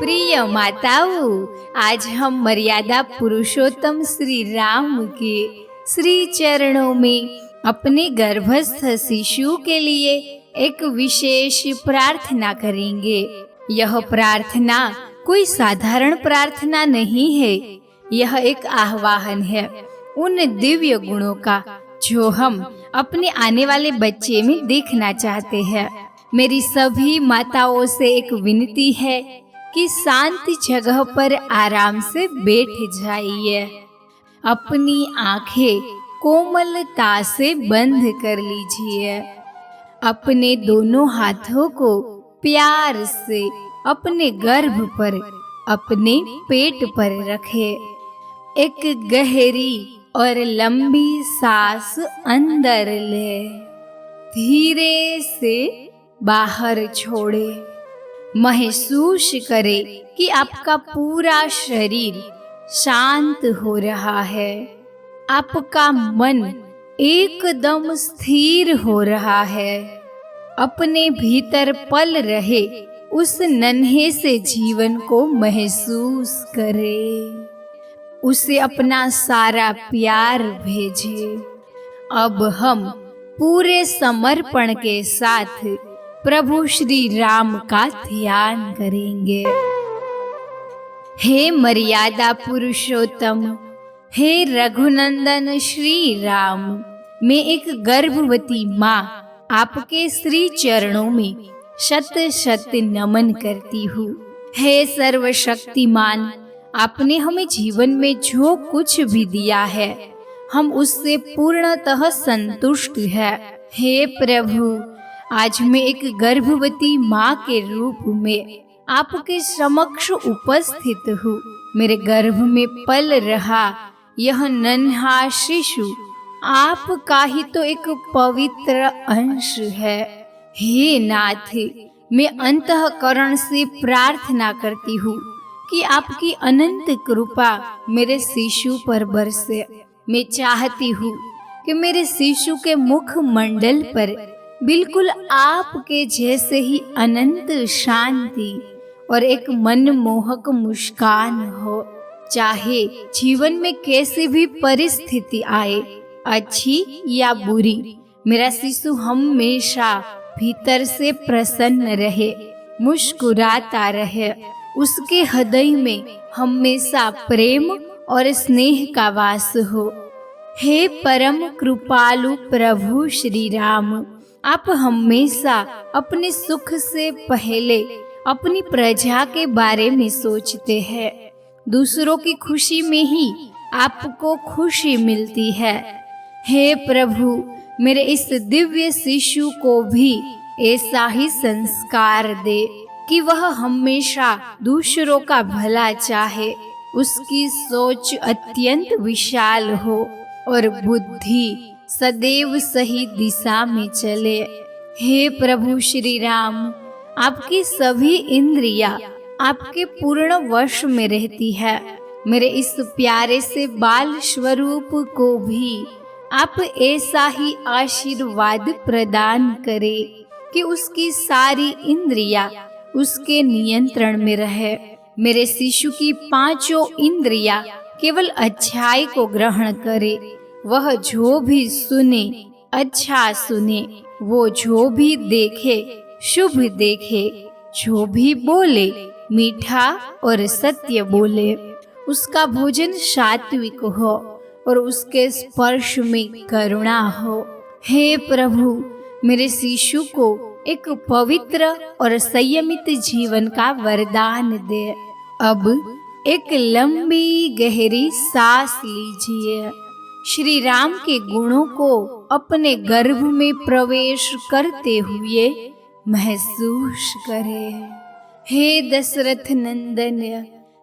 प्रिय माताओं, आज हम मर्यादा पुरुषोत्तम श्री राम के श्री चरणों में अपने गर्भस्थ शिशु के लिए एक विशेष प्रार्थना करेंगे। यह प्रार्थना कोई साधारण प्रार्थना नहीं है, यह एक आह्वान है उन दिव्य गुणों का जो हम अपने आने वाले बच्चे में देखना चाहते हैं। मेरी सभी माताओं से एक विनती है कि शांत जगह पर आराम से बैठ जाइए। अपनी आंखें कोमलता से बंद कर लीजिए। अपने दोनों हाथों को प्यार से अपने गर्भ पर, अपने पेट पर रखें। एक गहरी और लंबी सांस अंदर ले, धीरे से बाहर छोड़े। महसूस करें कि आपका पूरा शरीर शांत हो रहा है। आपका मन एकदम स्थिर हो रहा है। अपने भीतर पल रहे उस नन्हे से जीवन को महसूस करें। उसे अपना सारा प्यार भेजें। अब हम पूरे समर्पण के साथ प्रभु श्री राम का ध्यान करेंगे। हे मर्यादा पुरुषोत्तम, हे रघुनंदन श्री राम, मैं एक गर्भवती माँ आपके श्री चरणों में शत शत नमन करती हूँ। हे सर्वशक्तिमान, आपने हमें जीवन में जो कुछ भी दिया है, हम उससे पूर्णतः संतुष्ट हैं। हे प्रभु, आज मैं एक गर्भवती माँ के रूप में आपके समक्ष उपस्थित हूँ। मेरे गर्भ में पल रहा यह नन्हा शिशु आपका ही तो एक पवित्र अंश है। हे नाथ, मैं अंतःकरण से प्रार्थना करती हूँ कि आपकी अनंत कृपा मेरे शिशु पर बरसे। मैं चाहती हूँ कि मेरे शिशु के मुख मंडल पर बिल्कुल आपके जैसे ही अनंत शांति और एक मनमोहक मुस्कान हो। चाहे जीवन में कैसी भी परिस्थिति आए, अच्छी या बुरी, मेरा शिशु हमेशा भीतर से प्रसन्न रहे, मुस्कुराता रहे। उसके हृदय में हमेशा प्रेम और स्नेह का वास हो। हे परम कृपालु प्रभु श्री राम, आप हमेशा अपने सुख से पहले अपनी प्रजा के बारे में सोचते हैं। दूसरों की खुशी में ही आपको खुशी मिलती है। हे प्रभु, मेरे इस दिव्य शिशु को भी ऐसा ही संस्कार दे कि वह हमेशा दूसरों का भला चाहे। उसकी सोच अत्यंत विशाल हो और बुद्धि सदैव सही दिशा में चले। हे प्रभु श्री राम, आपकी सभी इंद्रियां आपके पूर्ण वश में रहती है। मेरे इस प्यारे से बाल स्वरूप को भी आप ऐसा ही आशीर्वाद प्रदान करें कि उसकी सारी इंद्रियां उसके नियंत्रण में रहे। मेरे शिशु की पांचों इंद्रियां केवल अच्छाई को ग्रहण करे। वह जो भी सुने अच्छा सुने, वो जो भी देखे शुभ देखे, जो भी बोले मीठा और सत्य बोले। उसका भोजन सात्विक हो और उसके स्पर्श में करुणा हो। हे प्रभु, मेरे शिशु को एक पवित्र और संयमित जीवन का वरदान दे। अब एक लंबी गहरी सांस लीजिए। श्री राम के गुणों को अपने गर्भ में प्रवेश करते हुए महसूस करें। हे दशरथ नंदन,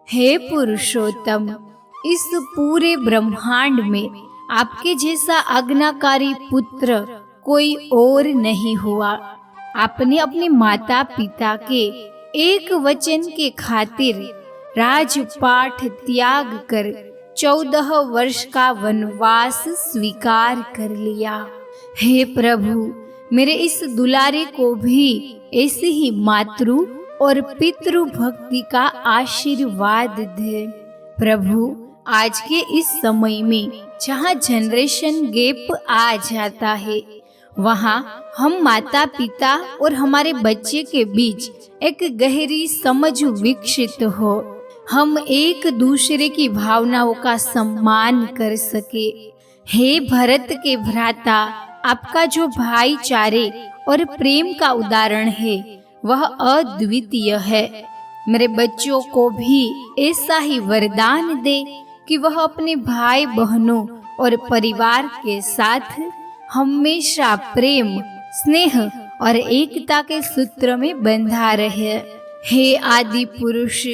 हे पुरुषोत्तम, इस पूरे ब्रह्मांड में आपके जैसा आज्ञाकारी पुत्र कोई और नहीं हुआ। आपने अपने माता पिता के एक वचन के खातिर राजपाट त्याग कर 14 वर्ष का वनवास स्वीकार कर लिया। हे प्रभु, मेरे इस दुलारे को भी ऐसे ही मातृ और पितृ भक्ति का आशीर्वाद दे। प्रभु, आज के इस समय में जहाँ जनरेशन गैप आ जाता है, वहाँ हम माता पिता और हमारे बच्चे के बीच एक गहरी समझ विकसित हो, हम एक दूसरे की भावनाओं का सम्मान कर सके। हे भरत के भ्राता, आपका जो भाईचारे और प्रेम का उदाहरण है वह अद्वितीय है। मेरे बच्चों को भी ऐसा ही वरदान दे कि वह अपने भाई बहनों और परिवार के साथ हमेशा प्रेम, स्नेह और एकता के सूत्र में बंधा रहे। हे आदि पुरुष,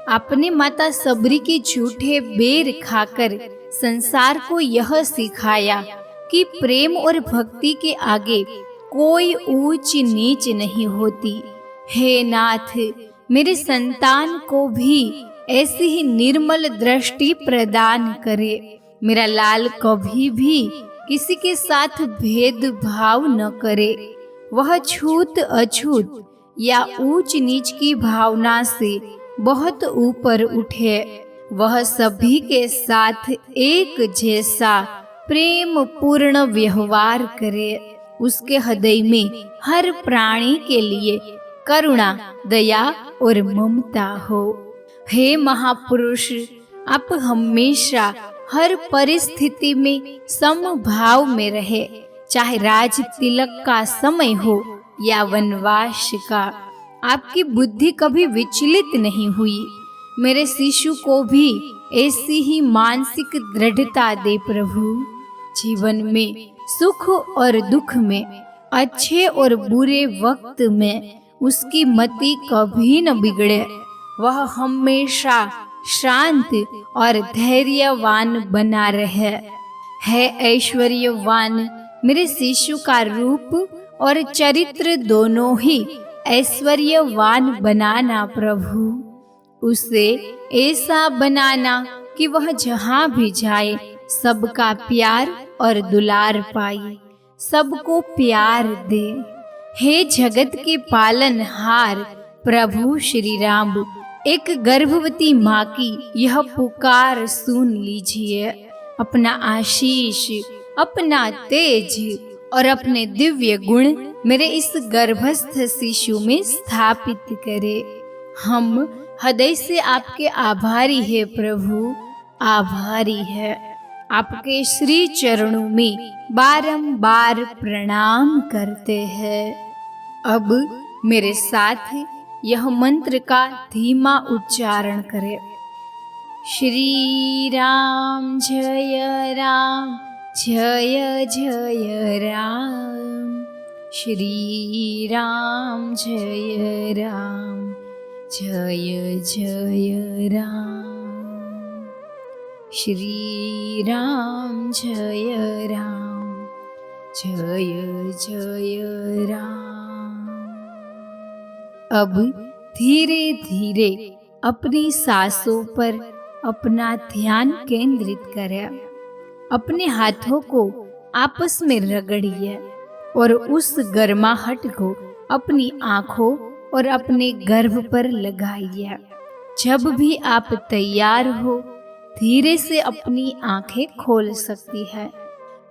आपने माता सबरी के झूठे बेर खाकर संसार को यह सिखाया कि प्रेम और भक्ति के आगे कोई ऊंच नीच नहीं होती। हे नाथ, मेरे संतान को भी ऐसी ही निर्मल दृष्टि प्रदान करे। मेरा लाल कभी भी किसी के साथ भेदभाव न करे। वह छूत अछूत या ऊंच नीच की भावना से बहुत ऊपर उठे। वह सभी के साथ एक जैसा प्रेम पूर्ण व्यवहार करे। उसके हृदय में हर प्राणी के लिए करुणा, दया और ममता हो। हे महापुरुष, आप हमेशा हर परिस्थिति में समभाव में रहे, चाहे राज तिलक का समय हो या वनवास का। आपकी बुद्धि कभी विचलित नहीं हुई। मेरे शिशु को भी ऐसी ही मानसिक दृढ़ता दे प्रभु। जीवन में सुख और दुख में, अच्छे और बुरे वक्त में उसकी मति कभी न बिगड़े। वह हमेशा शांत और धैर्यवान बना रहे। है ऐश्वर्यवान, मेरे शिशु का रूप और चरित्र दोनों ही ऐश्वर्यवान बनाना प्रभु। उसे ऐसा बनाना कि वह जहाँ भी जाए सबका प्यार और दुलार पाए, सबको प्यार दे। हे जगत के पालनहार प्रभु श्री राम, एक गर्भवती माँ की यह पुकार सुन लीजिए। अपना आशीष, अपना तेज और अपने दिव्य गुण मेरे इस गर्भस्थ शिशु में स्थापित करे। हम हृदय से आपके आभारी है प्रभु, आभारी है। आपके श्री चरणों में बारंबार प्रणाम करते हैं। अब मेरे साथ यह मंत्र का धीमा उच्चारण करें। श्री राम जय राम जय जय राम। श्री राम जय राम जय जय राम। श्री राम जय राम जय जय राम। अब धीरे धीरे अपनी सांसों पर अपना ध्यान केंद्रित करें। अपने हाथों को आपस में रगड़िए और उस गर्माहट को अपनी आँखों और अपने गर्भ पर लगाइए। जब भी आप तैयार हो, धीरे से अपनी आंखें खोल सकती है।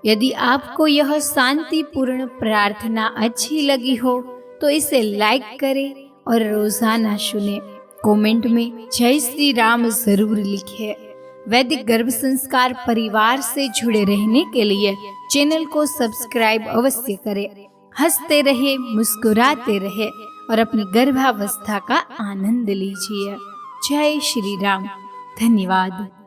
यदि आपको यह शांतिपूर्ण प्रार्थना अच्छी लगी हो तो इसे लाइक करें और रोजाना सुने। कमेंट में जय श्री राम जरूर लिखें। वैदिक गर्भ संस्कार परिवार से जुड़े रहने के लिए चैनल को सब्सक्राइब अवश्य करें। हंसते रहे, मुस्कुराते रहे और अपनी गर्भावस्था का आनंद लीजिए। जय श्री राम। धन्यवाद।